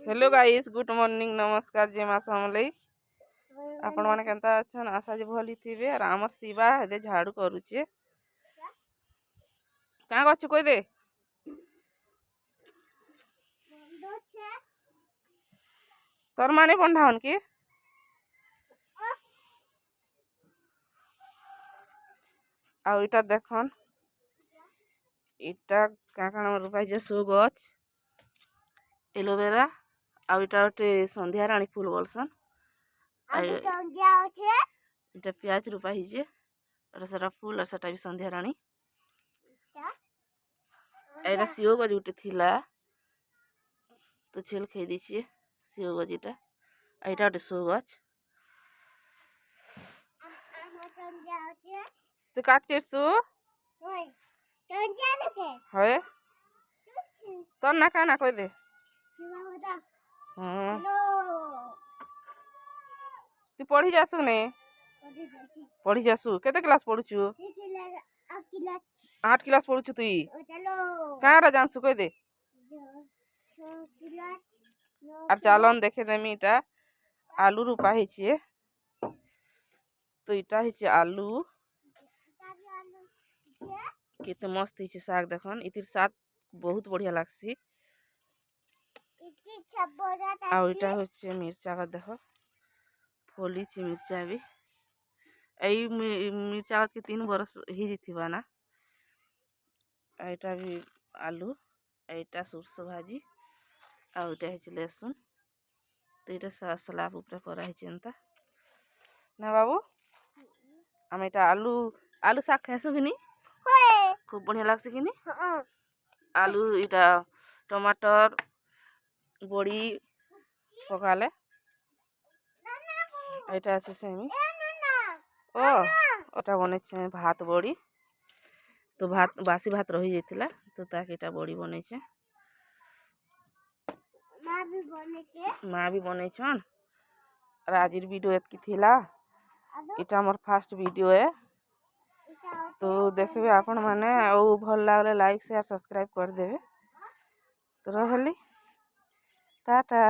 Hello guys, good morning, नमस्कार, जय माँ समलई। आपण माने केंता अछन? आशा जे भली थिबे। और आम शिवा हेदे झाड़ू करूचे। का करछु कोई दे? तोर माने बंधावन की? आ इटा देखन, इटा का काना रुपाई जे सो गछ एलोवेरा। आ इटा गोटे संध्या रानी फूल बोलसन। इटा प्याज रूपा हिजे और सारा फूल और सेटा भी संध्या रानी। एरा सिओ गज उठे थिला तो छेल खाई दीजिए सिओ गजीटा। एटा गोटे सो गछ तो काट चेरसु है तो ना का ना कोई दे। तू पढ़ी जासु ने? पढ़ी जासु केते क्लास पढ़ुछु? 8 क्लास पढ़ुछु तुई। कहाँ रा जानसु कोई दे? और चालन देखे देमी इटा आलू रूपा हिचे। तो इटा हिचे आलू केते मस्त हिचे। साग देखन इतिर साग बहुत बढ़िया लागसी। आ इटा होचे मिर्चा का देखो फली छि मिर्चा भी। एई मिर्चा के 3 बरस ही जिथिबा ना। एटा भी आलू, एटा सुरसो भाजी, आ इटा हिचे लहसुन। तो इटा सलाब ऊपर करा हिचे एंता ना बाबू। हम इटा आलू आलू साग खाइसु कि नी? खूब बढ़िया लागसी कि नी? आलू इटा टमाटर बड़ी पकाले। एटा আছে सेमी ओ ओटा बने छे भात बड़ी। तो भात बासी भात रही जाइतिला तो ताके एटा बड़ी बने छे। माँ भी बने छन। और आजिर वीडियो एतकी थिला। इटा मोर फर्स्ट वीडियो है। तो देखबे आपण माने और भल लागले लाइक शेयर सब्सक्राइब कर देबे। तो रहली टाटा।